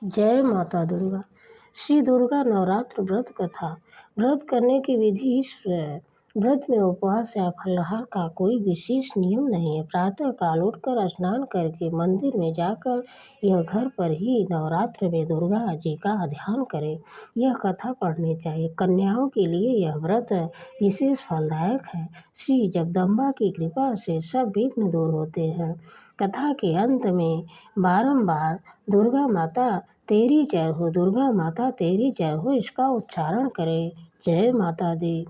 जय माता दुर्गा। श्री दुर्गा नवरात्र व्रत कथा। व्रत करने की विधि इस व्रत में उपवास या फलाहार का कोई विशेष नियम नहीं है। प्रातः काल उठकर स्नान करके मंदिर में जाकर यह घर पर ही नवरात्र में दुर्गा जी का ध्यान करें। यह कथा पढ़नी चाहिए। कन्याओं के लिए यह व्रत विशेष फलदायक है। श्री जगदम्बा की कृपा से सब विघ्न दूर होते हैं। कथा के अंत में बारंबार दुर्गा माता तेरी जय हो, दुर्गा माता तेरी जय हो इसका उच्चारण करें। जय माता दी।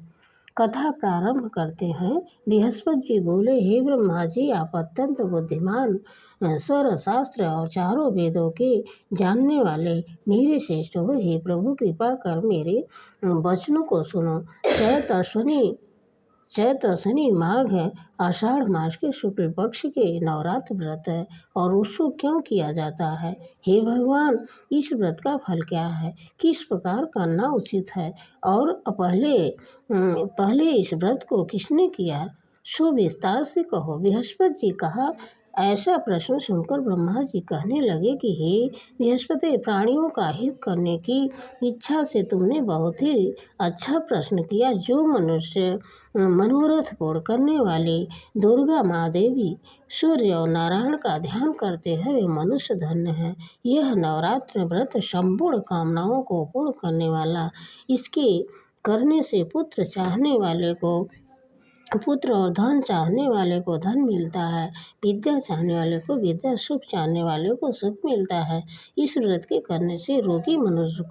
कथा प्रारंभ करते हैं। बृहस्पति जी बोले, हे ब्रह्मा जी, आप अत्यंत बुद्धिमान, स्वर शास्त्र और चारों वेदों के जानने वाले मेरे श्रेष्ठ हो। हे प्रभु, कृपा कर मेरे वचनों को सुनो। चैत अश्विनी माघ आषाढ़ मास के शुक्ल पक्ष के नवरात्र व्रत है और उसको क्यों किया जाता है? हे भगवान, इस व्रत का फल क्या है? किस प्रकार करना उचित है? और पहले इस व्रत को किसने किया, सो विस्तार से कहो। बृहस्पति जी कहा। ऐसा प्रश्न सुनकर ब्रह्मा जी कहने लगे कि हे बृहस्पति, प्राणियों का हित करने की इच्छा से तुमने बहुत ही अच्छा प्रश्न किया। जो मनुष्य मनोरथ पूर्ण करने वाली दुर्गा माँ देवी, सूर्य और नारायण का ध्यान करते हैं वे मनुष्य धन्य है। यह नवरात्र व्रत संपूर्ण कामनाओं को पूर्ण करने वाला। इसके करने से पुत्र और धन चाहने वाले को धन मिलता है, विद्या चाहने वाले को विद्या, सुख चाहने वाले को सुख मिलता है। इस व्रत के करने से रोगी मनुष्य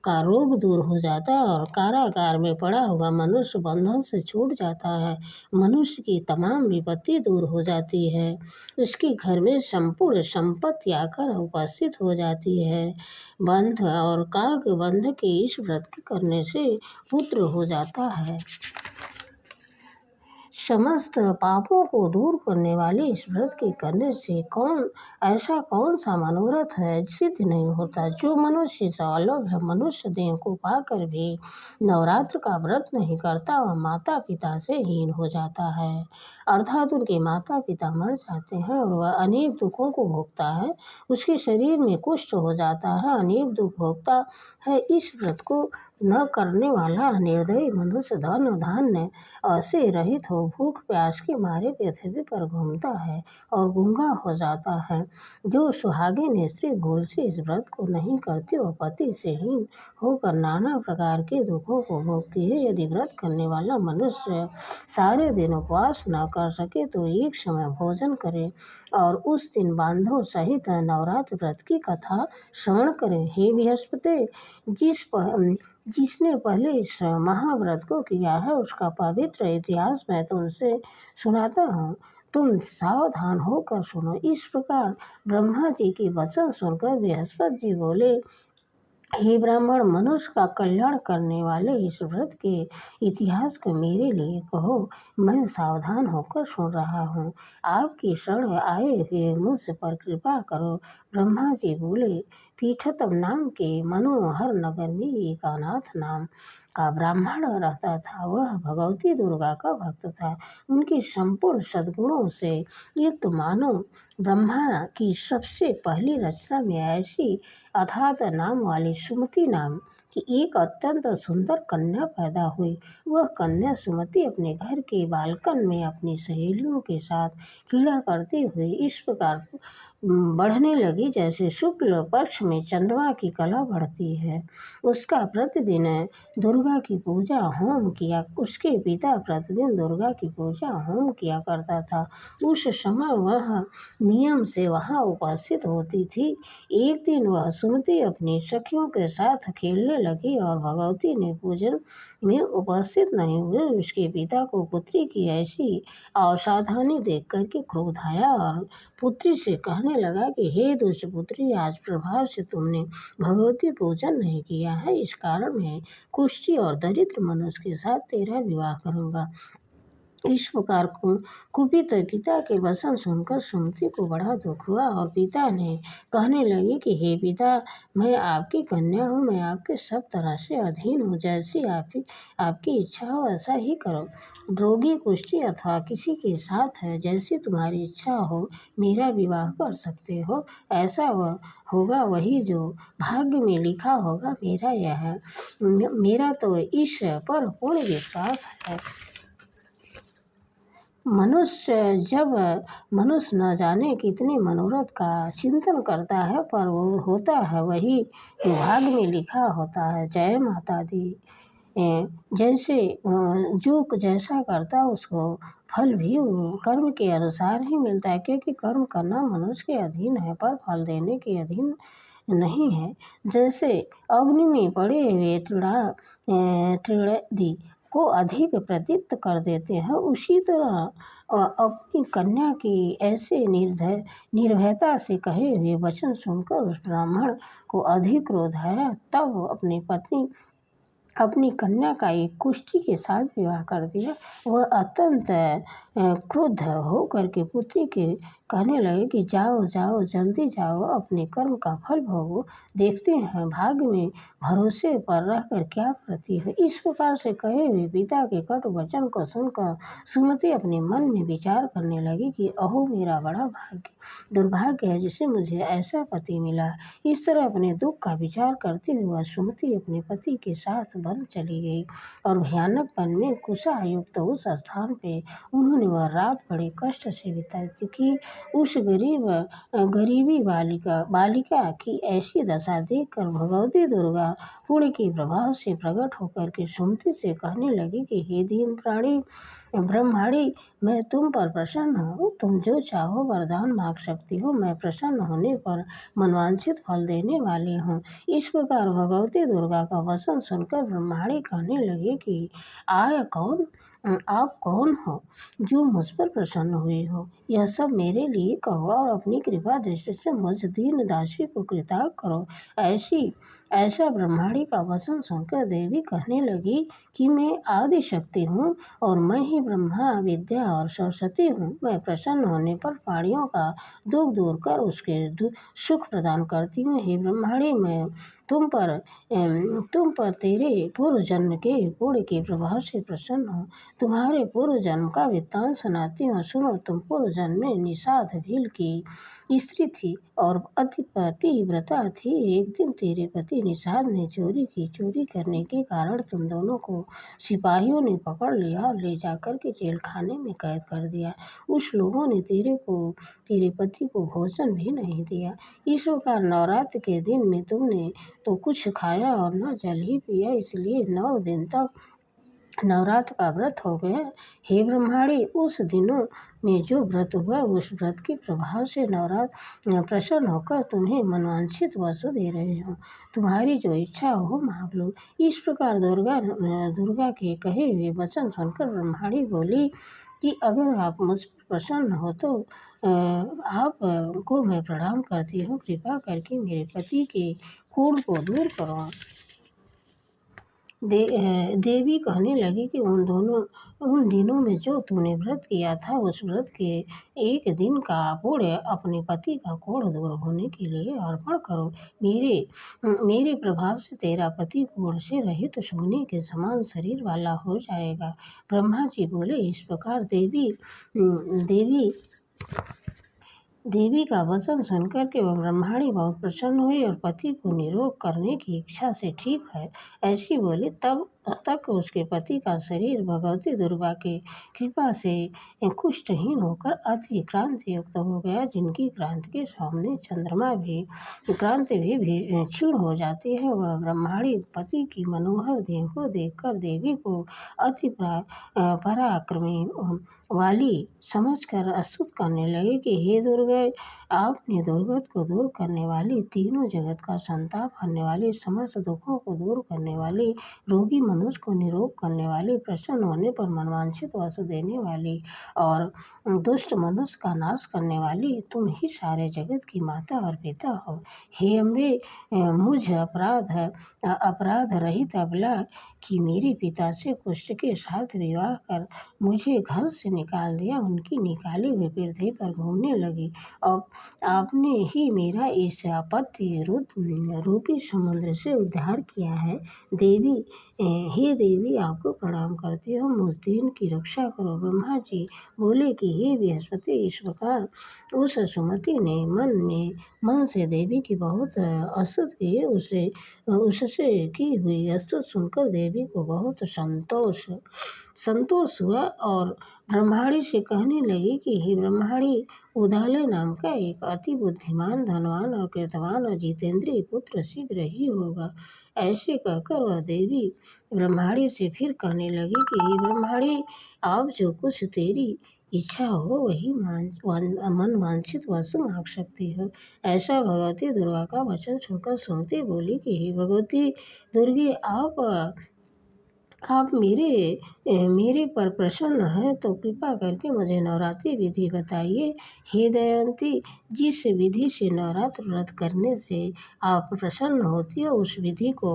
का रोग दूर हो जाता है और कारागार में पड़ा हुआ मनुष्य बंधन से छूट जाता है। मनुष्य की तमाम विपत्ति दूर हो जाती है। उसके घर में संपूर्ण संपत्ति आकर उपस्थित हो जाती है। बंध और काग बंध के इस व्रत के करने से पुत्र हो जाता है। समस्त पापों को दूर करने वाले इस व्रत के करने से कौन सा मनोरथ है सिद्ध नहीं होता। जो मनुष्य सौलभ मनुष्य देह को पाकर भी नवरात्र का व्रत नहीं करता, वह माता पिता से हीन हो जाता है, अर्थात उनके माता पिता मर जाते हैं और वह अनेक दुखों को भोगता है। उसके शरीर में कुष्ठ हो जाता है, अनेक दुख भोगता है। इस व्रत को न करने वाला निर्दयी मनुष्य धन धान्य से रहित हो भूख प्यास के मारे पृथ्वी पर घूमता है और गूंगा हो जाता है। जो सुहागिन स्त्री भूल से इस व्रत को नहीं करती, वह पति से हीन होकर नाना प्रकार के दुखों को भोगती है। यदि व्रत करने वाला मनुष्य सारे दिन उपवास न कर सके तो एक समय भोजन करे और उस दिन बांधव सहित नवरात्र व्रत की कथा श्रवण करें। हे बृहस्पति, जिसने पहले इस महाव्रत को किया है उसका पवित्र इतिहास मैं तुमसे सुनाता हूँ, तुम सावधान होकर सुनो। इस प्रकार ब्रह्मा जी की वचन सुनकर बृहस्पति जी बोले, हे ब्राह्मण, मनुष्य का कल्याण करने वाले इस व्रत के इतिहास को मेरे लिए कहो, मैं सावधान होकर सुन रहा हूँ। आपकी शरण आए हुए मुझ पर कृपा करो। ब्रह्मा जी बोले, पीठतम नाम के मनोहर नगर में एक अनाथ नाम का ब्राह्मण रहता था। वह भगवती दुर्गा का भक्त था। उनकी संपूर्ण सद्गुणों से युक्त मानव ब्रह्मा की सबसे पहली रचना में ऐसी अथात नाम वाली सुमति नाम की एक अत्यंत सुंदर कन्या पैदा हुई। वह कन्या सुमति अपने घर के बालकन में अपनी सहेलियों के साथ क्रीड़ा करती हुई इस प्रकार बढ़ने लगी जैसे शुक्ल पक्ष में चंद्रमा की कला बढ़ती है। उसका प्रतिदिन दुर्गा की पूजा होम किया उसके पिता प्रतिदिन दुर्गा की पूजा होम किया करता था। उस समय वह नियम से वहाँ उपस्थित होती थी। एक दिन वह सुमति अपनी सखियों के साथ खेलने लगी और भगवती ने पूजन में उपस्थित नहीं हुए। उसके पिता को पुत्री की ऐसी असावधानी देख करके क्रोध आया और पुत्री से कहने लगा कि हे दुष्ट पुत्री, आज प्रभाव से तुमने भगवती पूजन नहीं किया है, इस कारण मैं कुष्ठी और दरिद्र मनुष्य के साथ तेरा विवाह करूंगा। इस प्रकार कुपित पिता के वचन सुनकर सुमति को बड़ा दुख हुआ और पिता ने कहने लगे कि हे पिता, मैं आपकी कन्या हूँ, मैं आपके सब तरह से अधीन हूँ, जैसी आपकी इच्छा हो ऐसा ही करो। रोगी कुष्ठी अथवा किसी के साथ है, जैसी तुम्हारी इच्छा हो मेरा विवाह कर सकते हो। ऐसा होगा वही जो भाग्य में लिखा होगा। मेरा तो इस पर पूर्ण विश्वास है। मनुष्य न जाने कितने मनोरथ का चिंतन करता है, पर वो होता है वही जो भाग्य में लिखा होता है। जय माता दी। जैसे जो जैसा करता उसको फल भी कर्म के अनुसार ही मिलता है, क्योंकि कर्म करना मनुष्य के अधीन है, पर फल देने के अधीन नहीं है। जैसे अग्नि में पड़े हुए तृणादि को अधिक प्रदीप्त कर देते हैं, उसी तरह अपनी कन्या की ऐसे निर्भयता से कहे हुए वचन सुनकर उस ब्राह्मण को अधिक क्रोध आया। तब अपनी कन्या का एक कुष्ठी के साथ विवाह कर दिया। वह अत्यंत क्रुद्ध होकर के पुत्री के कहने लगे कि जाओ जाओ, जल्दी जाओ, अपने कर्म का फल भोगो, देखते हैं भाग्य में भरोसे पर रहकर क्या करती है। इस प्रकार से कहे हुए पिता के कटु वचन को सुनकर सुमति अपने मन में विचार करने लगी कि अहो, मेरा बड़ा दुर्भाग्य है जिसे मुझे ऐसा पति मिला। इस तरह अपने दुख का विचार करते हुए सुमति अपने पति के साथ वन चली गई, और भयानक वन में कुशा युक्त उस स्थान पे उन्होंने वह रात बड़े कष्ट से बिताई कि उस गरीबी बालिका की ऐसी दशा देखकर भगवती दुर्गा पुण्य के प्रभाव से प्रकट होकर के सुमति से कहने लगी कि हे दीन प्राणी ब्रह्माणी, मैं तुम पर प्रसन्न हूँ, तुम जो चाहो वरदान मांग सकती हो, मैं प्रसन्न होने पर मनवांछित फल देने वाली हूँ। इस प्रकार भगवती दुर्गा का वचन सुनकर ब्रह्माणी कहने लगे कि आप कौन हो जो मुझ पर प्रसन्न हुई हो? यह सब मेरे लिए कहो और अपनी कृपा दृष्टि से मुझ दीन दासी को कृतार्थ करो। ऐसा ब्रह्माणी का वचन सुनकर देवी कहने लगी कि मैं आदि शक्ति हूँ और मैं ही ब्रह्मा विद्या और सरस्वती हूँ। मैं प्रसन्न होने पर प्राणियों का दुख दूर कर उसके सुख प्रदान करती हूँ। हे ब्रह्माणी, मैं तुम पर तेरे पूर्व जन्म के पुण्य के प्रभाव से प्रसन्न हूँ। तुम्हारे पूर्व जन्म का वृत्तांत सुनाती हूँ, सुनो। तुम पूर्व जन्म में निषाद भील की स्त्री थी और पतिव्रता थी। एक दिन तेरे पति निषाद ने चोरी की। चोरी करने के कारण तुम दोनों को सिपाहियों ने पकड़ लिया और ले जाकर के जेल खाने में कैद कर दिया। उस लोगों ने तेरे पति को भोजन भी नहीं दिया। इस प्रकार नवरात्र के दिन में तुमने तो कुछ खाया और न जल ही पिया, इसलिए 9 दिन तक नवरात्र का व्रत हो गया। हे ब्रह्माणी, उस दिनों में जो व्रत हुआ उस व्रत के प्रभाव से नवरात्र प्रसन्न होकर तुम्हें मनवांछित वस्तु दे रहे हो। तुम्हारी जो इच्छा हो मांग लो। इस प्रकार दुर्गा के कहे हुए वचन सुनकर ब्रह्माणी बोली कि अगर आप मुझ पर प्रसन्न हो तो आप को मैं प्रणाम करती हूँ। कृपा करके मेरे पति के कोढ़ को दूर करो। देवी कहने लगी कि उन दिनों में जो तूने व्रत किया था उस व्रत के एक दिन का पुण्य अपने पति का कोढ़ दूर होने के लिए अर्पण करो। मेरे प्रभाव से तेरा पति कोढ़ से रहित सोने के समान शरीर वाला हो जाएगा। ब्रह्मा जी बोले। इस प्रकार देवी का वचन सुनकर के वह ब्रह्माणी बहुत प्रसन्न हुई और पति को निरोग करने की इच्छा से ठीक है ऐसी बोली। तब तक उसके पति का शरीर भगवती दुर्गा की कृपा से कुष्ठहीन होकर अति क्रांति युक्त हो गया, जिनकी क्रांति के सामने चंद्रमा भी क्रांति भी क्षीण हो जाती है। वह ब्रह्माणी पति की मनोहर देह को देखकर देवी को अति पराक्रमी वाली समझकर स्तुत करने लगे कि हे दुर्गे, आपने दुर्गत को दूर करने वाली, तीनों जगत का संताप हरने वाली, समस्त दुखों को दूर करने वाली, रोगी मनुष्य को निरोग करने वाली, प्रसन्न होने पर मनवांछित वस्तु देने वाली और दुष्ट मनुष्य का नाश करने वाली, तुम ही सारे जगत की माता और पिता हो। हे अम्बे, मुझ अपराध रहित अबला कि मेरे पिता से कुष्ठ के साथ विवाह कर मुझे घर से निकाल दिया, उनकी निकाली हुई पृथ्वी पर घूमने लगी। अब आपने ही मेरा इस आपत्ति रूपी समुद्र से उद्धार किया है। हे देवी, आपको प्रणाम करती हूँ, मुझ दीन की रक्षा करो। ब्रह्मा जी बोले कि हे बृहस्पति, इस प्रकार उस सुमति ने मन में मन से देवी की बहुत स्तुति की। उससे की हुई स्तुति सुनकर देवी को बहुत संतोष हुआ और ब्रह्माणी से कहने लगी कि हे ब्रह्माणी, उदालय नाम का एक अति बुद्धिमान, धनवान और कृतवान और जितेंद्रिय पुत्र शीघ्र ही होगा। ऐसे कहकर वह देवी ब्रह्माणी से फिर कहने लगी कि हे ब्रह्माणी, आप जो कुछ तेरी इच्छा हो वही मन वांछित वस्तु मांग सकती हो। ऐसा भगवती दुर्गा का वचन सुनकर सुनती बोली कि हे भगवती दुर्गे, आप मेरे पर प्रसन्न हैं तो कृपा करके मुझे नवरात्रि विधि बताइए। हे दमयंती, जिस विधि से नवरात्र व्रत करने से आप प्रसन्न होती हो उस विधि को,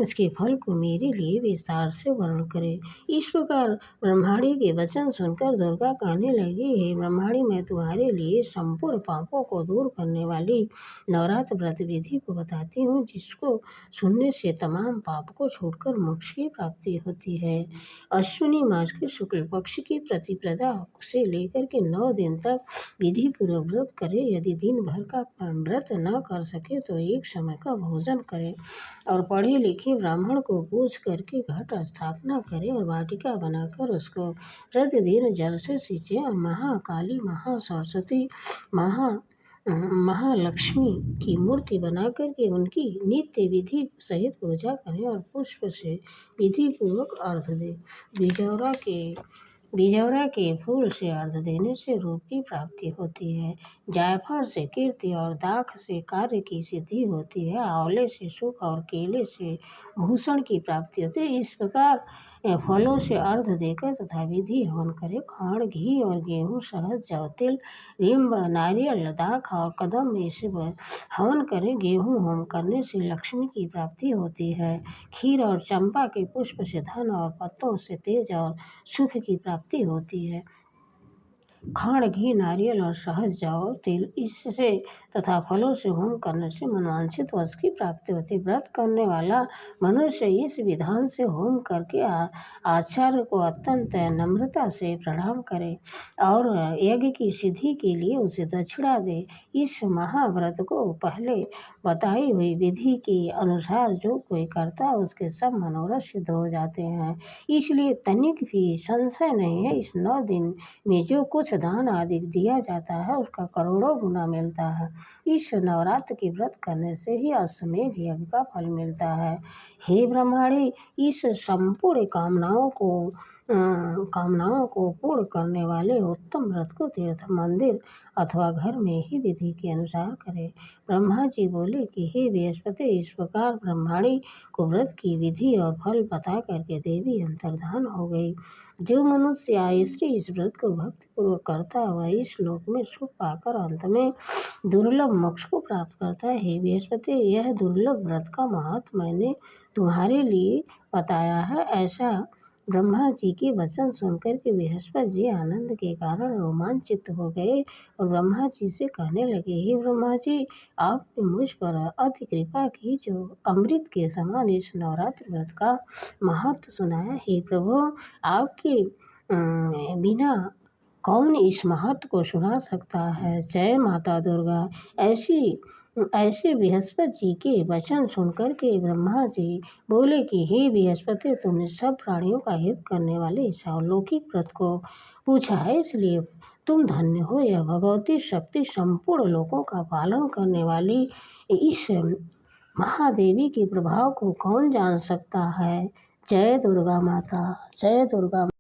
उसके फल को मेरे लिए विस्तार से वर्णन करें। इस प्रकार ब्रह्माणी के वचन सुनकर दुर्गा कहने लगी, हे ब्रह्माणी, मैं तुम्हारे लिए संपूर्ण पापों को दूर करने वाली नवरात्र व्रत विधि को बताती हूँ, जिसको सुनने से तमाम पाप को छोड़कर मोक्ष की प्राप्ति होती है। अश्विनी मास के शुक्ल पक्ष की प्रतिपदा से लेकर के 9 दिन तक विधि पूर्वक व्रत करे। यदि दिन भर का व्रत न कर सके तो एक समय का भोजन करे और पढ़े लिखे ब्राह्मण को पूछ करके घट स्थापना करे और वाटिका बनाकर उसको प्रतिदिन जल से सींचे और महाकाली, महासरस्वती, महालक्ष्मी की मूर्ति बना करके उनकी नित्य विधि सहित पूजा करें और पुष्प से विधि पूर्वक अर्घ दें। बिजौरा के फूल से अर्घ देने से रूप की प्राप्ति होती है। जायफल से कीर्ति और दाख से कार्य की सिद्धि होती है। आंवले से सुख और केले से भूषण की प्राप्ति होती है। इस प्रकार फलों से अर्घ देकर तथा विधि हवन करे। खांड, घी और गेहूँ, शहद, जौ, तिल, नींब, नारियल, दाख और कदम ऐसे हवन करें। गेहूँ होम करने से लक्ष्मी की प्राप्ति होती है। खीर और चंपा के पुष्प से धन और पत्तों से तेज और सुख की प्राप्ति होती है। खांड, घी, नारियल और शहद, जौ, तिल इससे तथा फलों से होम करने से मनवांछित वस्तु की प्राप्ति होती है। व्रत करने वाला मनुष्य इस विधान से होम करके आचार्य को अत्यंत नम्रता से प्रणाम करे और यज्ञ की सिद्धि के लिए उसे दक्षिणा दे। इस महाव्रत को पहले बताई हुई विधि के अनुसार जो कोई करता है उसके सब मनोरथ सिद्ध हो जाते हैं। इसलिए तनिक भी संशय नहीं है, इस 9 दिन में जो कुछ दान आदि दिया जाता है उसका करोड़ों गुना मिलता है। इस नवरात्र की व्रत करने से ही अश्वमेध यज्ञ का फल मिलता है। हे ब्रह्माणी, इस संपूर्ण कामनाओं को पूर्ण करने वाले उत्तम व्रत को तीर्थ, मंदिर अथवा घर में ही विधि के अनुसार करें। ब्रह्मा जी बोले कि हे बृहस्पति, इस प्रकार ब्रह्माणी को व्रत की विधि और फल बता करके देवी अंतर्धान हो गई। जो मनुष्य या स्त्री इस व्रत को भक्तिपूर्वक करता है वह इस लोक में सुख पाकर अंत में दुर्लभ मोक्ष को प्राप्त करता है। हे बृहस्पति, यह दुर्लभ व्रत का महत्व मैंने तुम्हारे लिए बताया है। ऐसा ब्रह्मा जी के वचन सुनकर के बृहस्पति जी आनंद के कारण रोमांचित हो गए और ब्रह्मा जी से कहने लगे, हे ब्रह्मा जी, आपने मुझ पर अति कृपा की जो अमृत के समान इस नवरात्र व्रत का महत्व सुनाया। हे प्रभु, आपके बिना कौन इस महत्व को सुना सकता है। जय माता दुर्गा। ऐसे बृहस्पति जी के वचन सुनकर के ब्रह्मा जी बोले कि हे बृहस्पति, तुमने सब प्राणियों का हित करने वाले इस अलौकिक व्रत को पूछा है, इसलिए तुम धन्य हो। यह भगवती शक्ति संपूर्ण लोकों का पालन करने वाली इस महादेवी के प्रभाव को कौन जान सकता है। जय दुर्गा माता, जय दुर्गा।